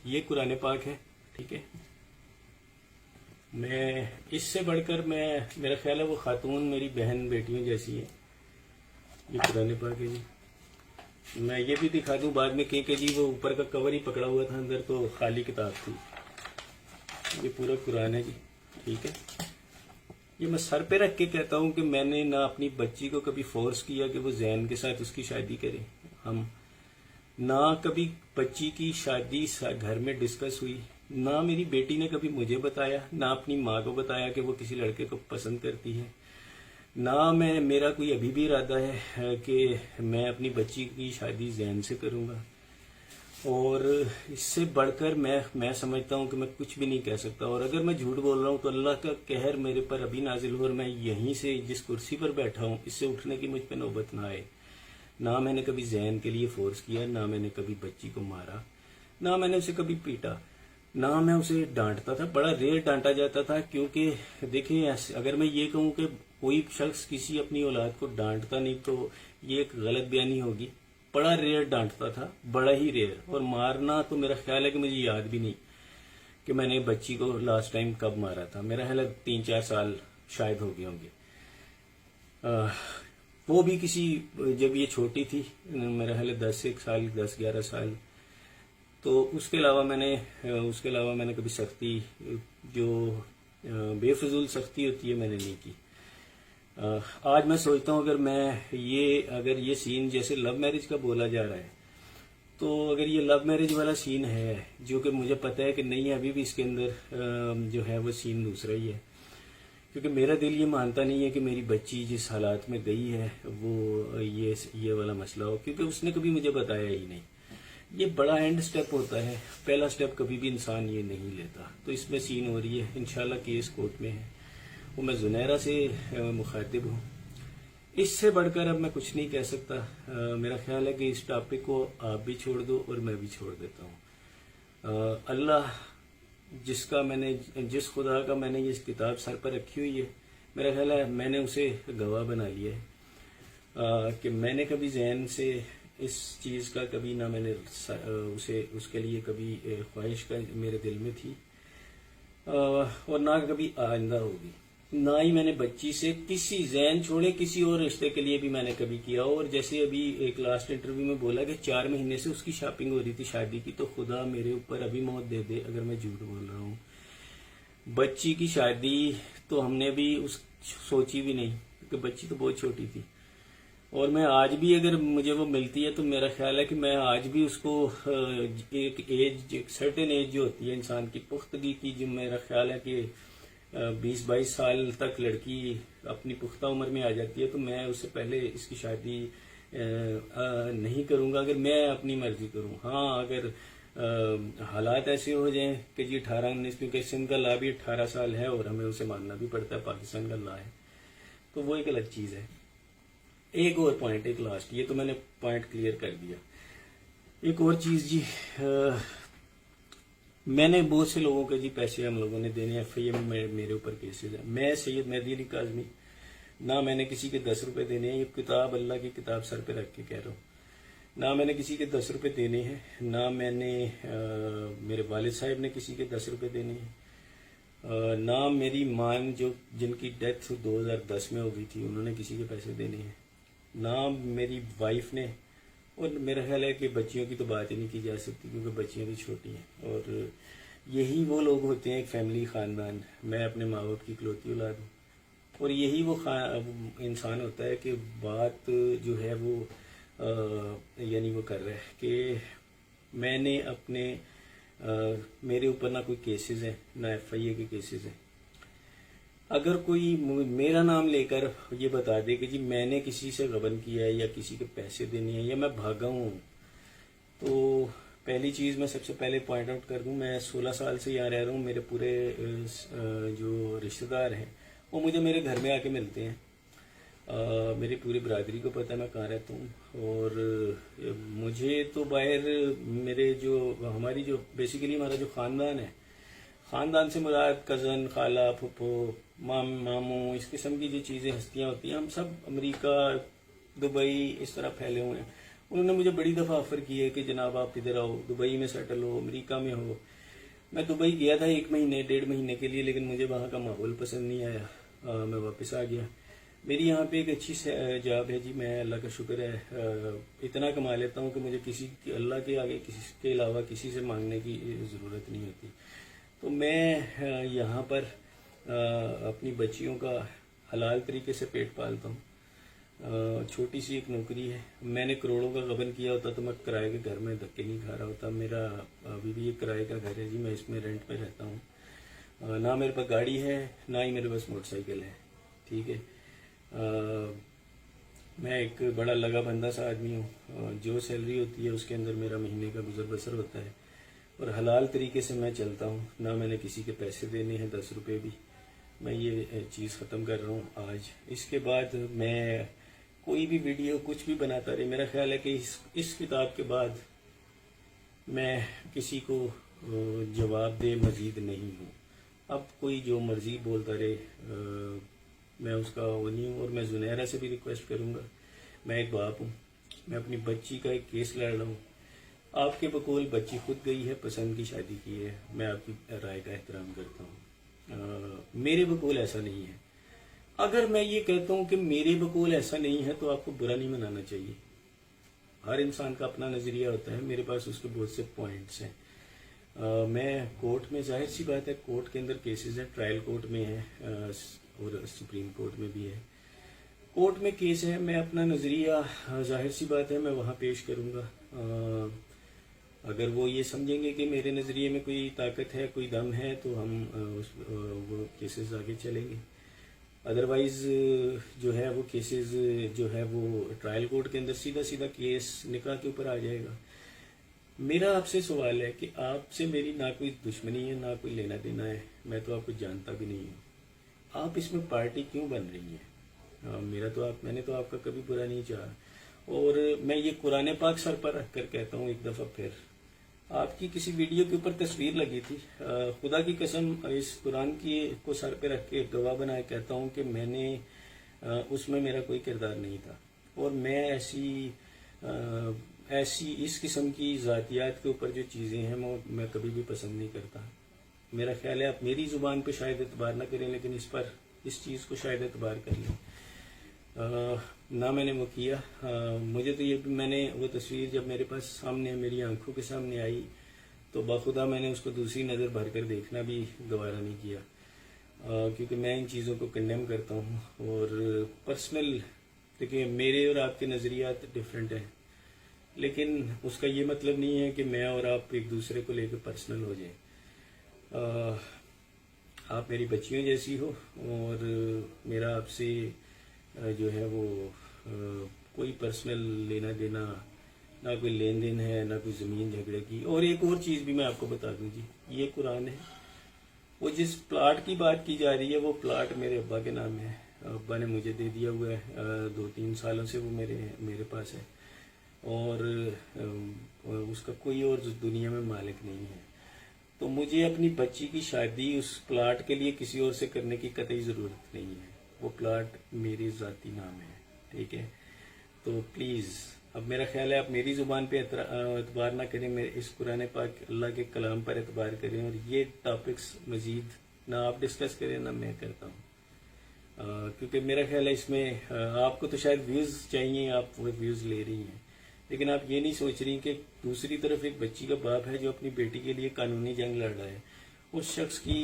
یہ قرآن پاک ہے، ٹھیک ہے. میں اس سے بڑھ کر میرا خیال ہے وہ خاتون میری بہن بیٹیوں جیسی ہے. یہ قرآن پاک ہے جی. میں یہ بھی دکھا دوں بعد میں کہ جی وہ اوپر کا کور ہی پکڑا ہوا تھا، اندر تو خالی کتاب تھی. یہ پورا قرآن ہے جی، ٹھیک ہے. یہ میں سر پہ رکھ کے کہتا ہوں کہ میں نے نہ اپنی بچی کو کبھی فورس کیا کہ وہ زین کے ساتھ اس کی شادی کرے. ہم نہ کبھی بچی کی شادی گھر میں ڈسکس ہوئی، نہ میری بیٹی نے کبھی مجھے بتایا، نہ اپنی ماں کو بتایا کہ وہ کسی لڑکے کو پسند کرتی ہے. نہ میرا کوئی ابھی بھی ارادہ ہے کہ میں اپنی بچی کی شادی زین سے کروں گا. اور اس سے بڑھ کر میں سمجھتا ہوں کہ میں کچھ بھی نہیں کہہ سکتا. اور اگر میں جھوٹ بول رہا ہوں تو اللہ کا قہر میرے پر ابھی نازل ہو اور میں یہیں سے جس کرسی پر بیٹھا ہوں اس سے اٹھنے کی مجھ پہ نوبت نہ آئے. نہ میں نے کبھی زین کے لیے فورس کیا، نہ میں نے کبھی بچی کو مارا، نہ میں نے اسے کبھی پیٹا، نہ میں اسے ڈانٹتا تھا. بڑا ریئر ڈانٹا جاتا تھا، کیونکہ دیکھیں اگر میں یہ کہوں کہ کوئی شخص کسی اپنی اولاد کو ڈانٹتا نہیں تو یہ ایک غلط بیانی ہوگی. بڑا ریئر ڈانٹتا تھا، بڑا ہی ریئر. اور مارنا تو میرا خیال ہے کہ مجھے یاد بھی نہیں کہ میں نے بچی کو لاسٹ ٹائم کب مارا تھا. میرا خیال ہے 3-4 سال شاید ہو گئے ہوں گے. وہ بھی جب یہ چھوٹی تھی، میرا خیال ہے 10-11 سال. تو اس کے علاوہ میں نے کبھی سختی جو بے فضول سختی ہوتی ہے میں نے نہیں کی. آج میں سوچتا ہوں اگر یہ سین جیسے لو میرج کا بولا جا رہا ہے، تو اگر یہ لو میرج والا سین ہے جو کہ مجھے پتا ہے کہ نہیں، ابھی بھی اس کے اندر جو ہے وہ سین دوسرا ہی ہے. کیونکہ میرا دل یہ مانتا نہیں ہے کہ میری بچی جس حالات میں گئی ہے وہ یہ والا مسئلہ ہو، کیونکہ اس نے کبھی مجھے بتایا ہی نہیں. یہ بڑا اینڈ سٹیپ ہوتا ہے، پہلا سٹیپ کبھی بھی انسان یہ نہیں لیتا. تو اس میں سین ہو رہی ہے، انشاءاللہ کیس کورٹ میں ہے. وہ میں زنیرہ سے مخاطب ہوں. اس سے بڑھ کر اب میں کچھ نہیں کہہ سکتا. میرا خیال ہے کہ اس ٹاپک کو آپ بھی چھوڑ دو اور میں بھی چھوڑ دیتا ہوں. اللہ جس خدا کا میں نے یہ کتاب سر پر رکھی ہوئی ہے، میرا خیال ہے میں نے اسے گواہ بنا لیا ہے کہ میں نے کبھی ذہن سے اس چیز کا کبھی نہ میں نے اس کے لیے کبھی خواہش کا میرے دل میں تھی، اور نہ کبھی آئندہ ہوگی. نہ ہی میں نے بچی سے کسی ذہن چھوڑے کسی اور رشتے کے لیے بھی میں نے کبھی کیا. اور جیسے ابھی ایک لاسٹ انٹرویو میں بولا کہ 4 مہینے سے اس کی شاپنگ ہو رہی تھی شادی کی، تو خدا میرے اوپر ابھی موت دے دے اگر میں جھوٹ بول رہا ہوں. بچی کی شادی تو ہم نے بھی سوچی بھی نہیں، کیونکہ بچی تو بہت چھوٹی تھی. اور میں آج بھی اگر مجھے وہ ملتی ہے تو میرا خیال ہے کہ میں آج بھی اس کو ایک سرٹن ایج جو ہوتی ہے انسان کی پختگی کی، جو میرا خیال ہے کہ 20-22 سال تک لڑکی اپنی پختہ عمر میں آ جاتی ہے، تو میں اس سے پہلے اس کی شادی نہیں کروں گا اگر میں اپنی مرضی کروں. ہاں اگر حالات ایسے ہو جائیں کہ جی 18-19، کیونکہ سندھ کا لا بھی 18 سال ہے اور ہمیں اسے ماننا بھی پڑتا ہے، پاکستان کا لا ہے، تو وہ ایک الگ چیز ہے. ایک اور پوائنٹ، ایک لاسٹ، یہ تو میں نے پوائنٹ کلیئر کر دیا. ایک اور چیز جی، میں نے بہت سے لوگوں کے جی پیسے ہم لوگوں نے دینے. ایف آئی اے میں میرے اوپر کیسز ہیں. میں سید مہدی علی کاظمی، نہ میں نے کسی کے 10 روپے دینے ہیں. یہ کتاب اللہ کی کتاب سر پہ رکھ کے کہہ رہا ہوں. نہ میں نے کسی کے 10 روپے دینے ہیں، نہ میں نے میرے والد صاحب نے کسی کے 10 روپے دینے ہیں، نہ میری ماں جن کی ڈیتھ 2010 میں ہو گئی تھی انہوں نے کسی کے پیسے دینے ہیں، نہ میری وائف نے. اور میرا خیال ہے کہ بچیوں کی تو بات ہی نہیں کی جا سکتی کیونکہ بچیاں بھی چھوٹی ہیں. اور یہی وہ لوگ ہوتے ہیں ایک فیملی، خاندان. میں اپنے ماں باپ کی اکلوتی اولاد ہوں، اور یہی وہ انسان ہوتا ہے کہ بات جو ہے وہ یعنی وہ کر رہا ہے کہ میں نے میرے اوپر نہ کوئی کیسز ہیں، نہ ایف آئی اے کے کیسز ہیں. اگر کوئی میرا نام لے کر یہ بتا دے کہ جی میں نے کسی سے غبن کیا ہے یا کسی کے پیسے دینے ہیں یا میں بھاگا ہوں، تو پہلی چیز میں سب سے پہلے پوائنٹ آؤٹ کر دوں، میں 16 سال سے یہاں رہ رہا ہوں. میرے پورے جو رشتہ دار ہیں وہ مجھے میرے گھر میں آ کے ملتے ہیں. میری پوری برادری کو پتہ ہے میں کہاں رہتا ہوں. اور مجھے تو باہر ہماری جو بیسیکلی ہمارا جو خاندان ہے، خاندان سے مراد کزن، خالہ، پھپھو، ماموں، اس قسم کی جو چیزیں ہستیاں ہوتی ہیں، ہم سب امریکہ، دبئی اس طرح پھیلے ہوئے ہیں. انہوں نے مجھے بڑی دفعہ آفر کی ہے کہ جناب آپ ادھر آؤ، دبئی میں سیٹل ہو، امریکہ میں ہو. میں دبئی گیا تھا 1 مہینے 1.5 مہینے کے لیے، لیکن مجھے وہاں کا ماحول پسند نہیں آیا. میں واپس آ گیا. میری یہاں پہ ایک اچھی جاب ہے جی، میں اللہ کا شکر ہے اتنا کما لیتا ہوں کہ مجھے اللہ کے آگے کسی کے علاوہ کسی سے مانگنے کی ضرورت نہیں ہوتی. تو میں یہاں پر اپنی بچیوں کا حلال طریقے سے پیٹ پالتا ہوں. چھوٹی سی ایک نوکری ہے. میں نے کروڑوں کا غبن کیا ہوتا تو میں کرائے کے گھر میں دھکے نہیں کھا رہا ہوتا. میرا ابھی بھی ایک کرائے کا گھر ہے جی، میں اس میں رینٹ پہ رہتا ہوں. نہ میرے پاس گاڑی ہے، نہ ہی میرے پاس موٹر سائیکل ہے. ٹھیک ہے. میں ایک بڑا لگا بندہ سا آدمی ہوں. جو سیلری ہوتی ہے اس کے اندر میرا مہینے کا گزر بسر ہوتا ہے، اور حلال طریقے سے میں چلتا ہوں. نہ میں نے کسی کے پیسے دینے ہیں 10 روپے بھی. میں یہ چیز ختم کر رہا ہوں آج. اس کے بعد میں کوئی بھی ویڈیو کچھ بھی بناتا رہے. میرا خیال ہے کہ اس کتاب کے بعد میں کسی کو جواب دے مزید نہیں ہوں. اب کوئی جو مرضی بولتا رہے، میں اس کا وہ نہیں ہوں. اور میں زنیرہ سے بھی ریکویسٹ کروں گا، میں ایک باپ ہوں، میں اپنی بچی کا ایک کیس لڑ رہا ہوں. آپ کے بقول بچی خود گئی ہے، پسند کی شادی کی ہے، میں آپ کی رائے کا احترام کرتا ہوں. میرے بقول ایسا نہیں ہے. اگر میں یہ کہتا ہوں کہ میرے بقول ایسا نہیں ہے تو آپ کو برا نہیں منانا چاہیے. ہر انسان کا اپنا نظریہ ہوتا ہے. میرے پاس اس کے بہت سے پوائنٹس ہیں. میں کورٹ میں، ظاہر سی بات ہے کورٹ کے اندر کیسز ہیں، ٹرائل کورٹ میں ہے اور سپریم کورٹ میں بھی ہے. کورٹ میں کیس ہے، میں اپنا نظریہ ظاہر سی بات ہے میں وہاں پیش کروں گا. اگر وہ یہ سمجھیں گے کہ میرے نظریے میں کوئی طاقت ہے، کوئی دم ہے، تو ہم وہ کیسز آگے چلیں گے. ادروائز جو ہے وہ کیسز جو ہے وہ ٹرائل کورٹ کے اندر سیدھا سیدھا کیس نکاح کے اوپر آ جائے گا. میرا آپ سے سوال ہے کہ آپ سے میری نہ کوئی دشمنی ہے، نہ کوئی لینا دینا ہے، میں تو آپ کو جانتا بھی نہیں ہوں. آپ اس میں پارٹی کیوں بن رہی ہیں؟ میں نے تو آپ کا کبھی برا نہیں چاہا. اور میں یہ قرآن پاک سر پر رکھ کر کہتا ہوں ایک دفعہ پھر، آپ کی کسی ویڈیو کے اوپر تصویر لگی تھی، خدا کی قسم اس قرآن کی کو سر پہ رکھ کے گواہ بنائے کہتا ہوں کہ میں نے اس میں میرا کوئی کردار نہیں تھا. اور میں ایسی اس قسم کی ذاتیات کے اوپر جو چیزیں ہیں میں کبھی بھی پسند نہیں کرتا. میرا خیال ہے آپ میری زبان پہ شاید اعتبار نہ کریں، لیکن اس چیز کو شاید اعتبار کر لیں. نہ میں نے وہ کیا. مجھے تو یہ میں نے وہ تصویر جب میرے پاس سامنے میری آنکھوں کے سامنے آئی تو باخدا میں نے اس کو دوسری نظر بھر کر دیکھنا بھی گوارا نہیں کیا، کیونکہ میں ان چیزوں کو کنڈیم کرتا ہوں. اور پرسنل دیکھیں، میرے اور آپ کے نظریات ڈفرینٹ ہیں، لیکن اس کا یہ مطلب نہیں ہے کہ میں اور آپ ایک دوسرے کو لے کے پرسنل ہو جائیں. آپ میری بچیوں جیسی ہو، اور میرا آپ سے جو ہے وہ کوئی پرسنل لینا دینا، نہ کوئی لین دین ہے، نہ کوئی زمین جھگڑے کی. اور ایک اور چیز بھی میں آپ کو بتا دوں جی، یہ قرآن ہے. وہ جس پلاٹ کی بات کی جا رہی ہے وہ پلاٹ میرے ابا کے نام ہے. ابا نے مجھے دے دیا ہوا ہے، 2-3 سالوں سے وہ میرے پاس ہے، اور اس کا کوئی اور دنیا میں مالک نہیں ہے. تو مجھے اپنی بچی کی شادی اس پلاٹ کے لیے کسی اور سے کرنے کی قطعی ضرورت نہیں ہے. وہ پلاٹ میری ذاتی نام ہے. ٹھیک ہے. تو پلیز اب میرا خیال ہے آپ میری زبان پہ اعتبار نہ کریں، میرے اس قرآن پاک اللہ کے کلام پر اعتبار کریں. اور یہ ٹاپکس مزید نہ آپ ڈسکس کریں نہ میں کرتا ہوں، کیونکہ میرا خیال ہے اس میں آپ کو تو شاید ویوز چاہیے، آپ وہ ویوز لے رہی ہیں، لیکن آپ یہ نہیں سوچ رہی کہ دوسری طرف ایک بچی کا باپ ہے جو اپنی بیٹی کے لیے قانونی جنگ لڑ رہا ہے. اس شخص کی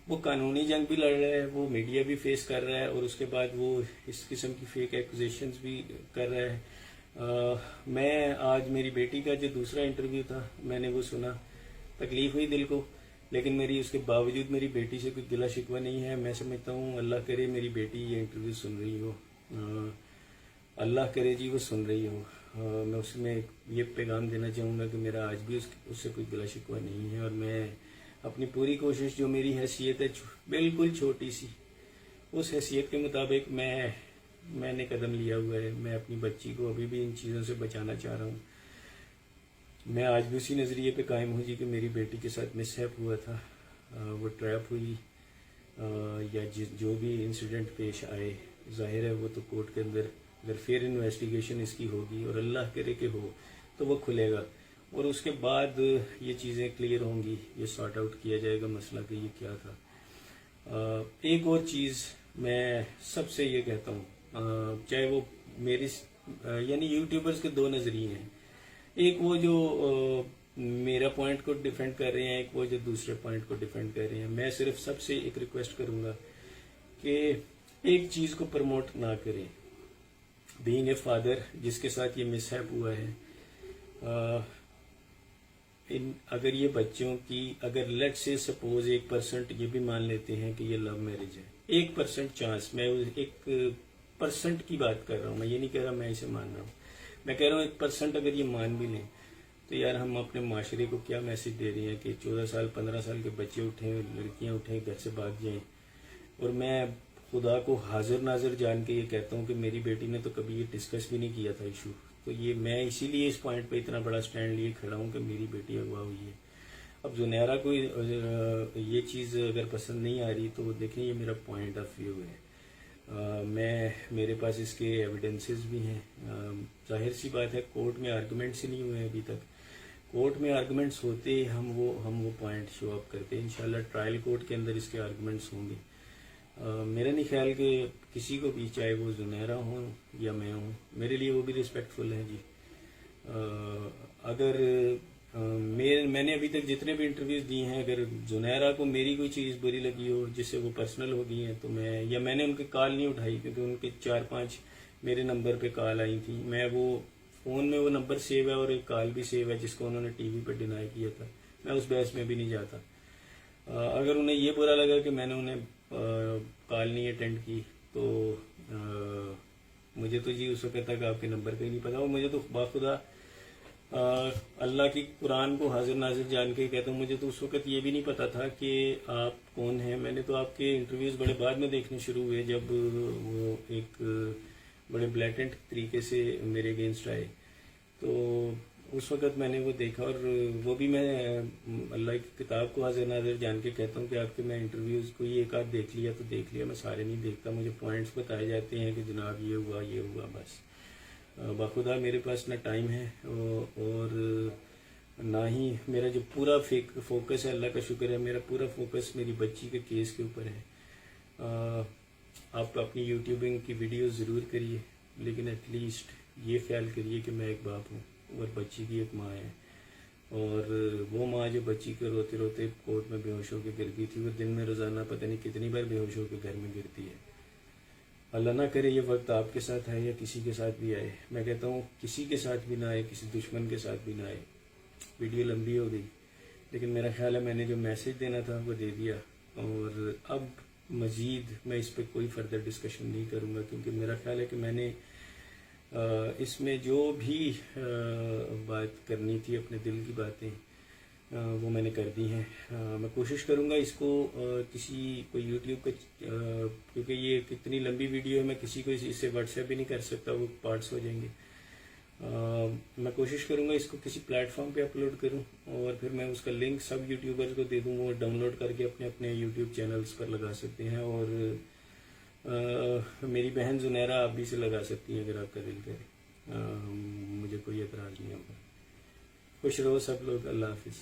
وہ قانونی جنگ بھی لڑ رہا ہے، وہ میڈیا بھی فیس کر رہا ہے، اور اس کے بعد وہ اس قسم کی فیک ایکوزیشنز بھی کر رہا ہے. میں آج میری بیٹی کا جو دوسرا انٹرویو تھا میں نے وہ سنا، تکلیف ہوئی دل کو، لیکن میری اس کے باوجود میری بیٹی سے کوئی گلہ شکوہ نہیں ہے. میں سمجھتا ہوں اللہ کرے میری بیٹی یہ انٹرویو سن رہی ہو، اللہ کرے جی وہ سن رہی ہو. میں اس میں یہ پیغام دینا چاہوں گا کہ میرا آج بھی اس سے کوئی گلہ شکوہ نہیں ہے، اور میں اپنی پوری کوشش، جو میری حیثیت ہے بالکل چھوٹی سی، اس حیثیت کے مطابق میں نے قدم لیا ہوا ہے. میں اپنی بچی کو ابھی بھی ان چیزوں سے بچانا چاہ رہا ہوں. میں آج بھی اسی نظریے پہ قائم ہوں جی کہ میری بیٹی کے ساتھ مس ہیپ ہوا تھا، وہ ٹریپ ہوئی، یا جو بھی انسیڈنٹ پیش آئے، ظاہر ہے وہ تو کورٹ کے اندر اگر پھر انویسٹیگیشن اس کی ہوگی اور اللہ کرے کہ ہو تو وہ کھلے گا، اور اس کے بعد یہ چیزیں کلیئر ہوں گی، یہ سارٹ آؤٹ کیا جائے گا مسئلہ کہ یہ کیا تھا۔ ایک اور چیز میں سب سے یہ کہتا ہوں، چاہے وہ میری یعنی یوٹیوبرز کے دو نظریے ہیں، ایک وہ جو میرا پوائنٹ کو ڈیفینڈ کر رہے ہیں، ایک وہ جو دوسرے پوائنٹ کو ڈیفینڈ کر رہے ہیں۔ میں صرف سب سے ایک ریکویسٹ کروں گا کہ ایک چیز کو پروموٹ نہ کریں۔ بینگ اے فادر جس کے ساتھ یہ مس ہیپ ہوا ہے، اگر یہ بچوں کی اگر لیٹ سے سپوز 1% یہ بھی مان لیتے ہیں کہ یہ لو میرج ہے، 1% چانس، میں 1% کی بات کر رہا ہوں، میں یہ نہیں کہہ رہا میں اسے مان رہا ہوں، میں کہہ رہا ہوں 1% اگر یہ مان بھی لیں تو یار ہم اپنے معاشرے کو کیا میسج دے رہے ہیں کہ 14 سال 15 سال کے بچے اٹھیں، لڑکیاں اٹھیں، گھر سے بھاگ جائیں۔ اور میں خدا کو حاضر ناظر جان کے یہ کہتا ہوں کہ میری بیٹی نے تو کبھی یہ ڈسکس بھی نہیں کیا تھا ایشو، تو یہ میں اسی لیے اس پوائنٹ پہ اتنا بڑا سٹینڈ لیے کھڑا ہوں کہ میری بیٹی اغوا ہوئی ہے۔ اب زنیرہ کو یہ چیز اگر پسند نہیں آ رہی تو دیکھیں یہ میرا پوائنٹ آف ویو ہے، میرے پاس اس کے ایویڈنسز بھی ہیں۔ ظاہر سی بات ہے کورٹ میں آرگومنٹس ہی نہیں ہوئے ابھی تک، کورٹ میں آرگومنٹس ہوتے ہم وہ پوائنٹ شو اپ کرتے، انشاءاللہ ٹرائل کورٹ کے اندر اس کے آرگومنٹس ہوں گے۔ میرا نہیں خیال کہ کسی کو بھی، چاہے وہ زنیرہ ہوں یا میں ہوں، میرے لیے وہ بھی ریسپیکٹفل ہے جی۔ اگر میں نے ابھی تک جتنے بھی انٹرویوز دی ہیں، اگر زنیرہ کو میری کوئی چیز بری لگی ہو جس سے وہ پرسنل ہو گئی ہیں تو میں نے ان کی کال نہیں اٹھائی، کیونکہ ان کے 4-5 میرے نمبر پہ کال آئی تھی، میں وہ فون میں وہ نمبر سیو ہے اور ایک کال بھی سیو ہے جس کو انہوں نے ٹی وی پہ ڈینائی کیا تھا، میں اس بحث میں بھی نہیں جاتا۔ اگر انہیں یہ برا لگا کہ میں نے انہیں کال نہیں اٹینڈ کی تو مجھے تو جی اس وقت تک آپ کے نمبر کا ہی نہیں پتا، اور مجھے تو باخدا اللہ کی قرآن کو حاضر ناظر جان کے کہتا ہوں، مجھے تو اس وقت یہ بھی نہیں پتا تھا کہ آپ کون ہیں۔ میں نے تو آپ کے انٹرویوز بڑے بعد میں دیکھنے شروع ہوئے جب وہ ایک بڑے بلیٹنٹ طریقے سے میرے اگینسٹ آئے، تو اس وقت میں نے وہ دیکھا، اور وہ بھی میں اللہ کی کتاب کو حاضر ناظر جان کے کہتا ہوں کہ آپ کے میں انٹرویوز کوئی ایک آدھ دیکھ لیا تو دیکھ لیا، میں سارے نہیں دیکھتا، مجھے پوائنٹس بتائے جاتے ہیں کہ جناب یہ ہوا بس۔ باخدا میرے پاس نہ ٹائم ہے اور نہ ہی میرا جو پورا فوکس ہے، اللہ کا شکر ہے میرا پورا فوکس میری بچی کے کیس کے اوپر ہے۔ آپ اپنی یوٹیوبنگ کی ویڈیوز ضرور کریے، لیکن ایٹ لیسٹ یہ خیال کریے کہ میں ایک باپ ہوں اور بچی کی ایک ماں ہے، اور وہ ماں جو بچی کے روتے روتے کورٹ میں بے ہوش ہو کے گر گئی تھی، وہ دن میں روزانہ پتہ نہیں کتنی بار بے ہوش ہو کے گھر میں گرتی ہے۔ اللہ نہ کرے یہ وقت آپ کے ساتھ آئے یا کسی کے ساتھ بھی آئے، میں کہتا ہوں کسی کے ساتھ بھی نہ آئے، کسی دشمن کے ساتھ بھی نہ آئے۔ ویڈیو لمبی ہو گئی، لیکن میرا خیال ہے میں نے جو میسج دینا تھا وہ دے دیا، اور اب مزید میں اس پہ کوئی فردر ڈسکشن نہیں کروں گا، کیونکہ میرا خیال ہے کہ میں نے اس میں جو بھی بات کرنی تھی، اپنے دل کی باتیں وہ میں نے کر دی ہیں۔ میں کوشش کروں گا اس کو کوئی یوٹیوب کا، کیونکہ یہ کتنی لمبی ویڈیو ہے، میں کسی کو اس سے واٹس ایپ بھی نہیں کر سکتا، وہ پارٹس ہو جائیں گے۔ میں کوشش کروں گا اس کو کسی پلیٹ فارم پہ اپلوڈ کروں، اور پھر میں اس کا لنک سب یوٹیوبرز کو دے دوں، وہ ڈاؤن لوڈ کر کے اپنے اپنے یوٹیوب چینلز پر لگا سکتے ہیں، اور میری بہن زنیرہ آپ بھی سے لگا سکتی ہیں اگر آپ کا دل کرے، مجھے کوئی اعتراض نہیں ہوگا۔ خوش رہو سب لوگ، اللہ حافظ۔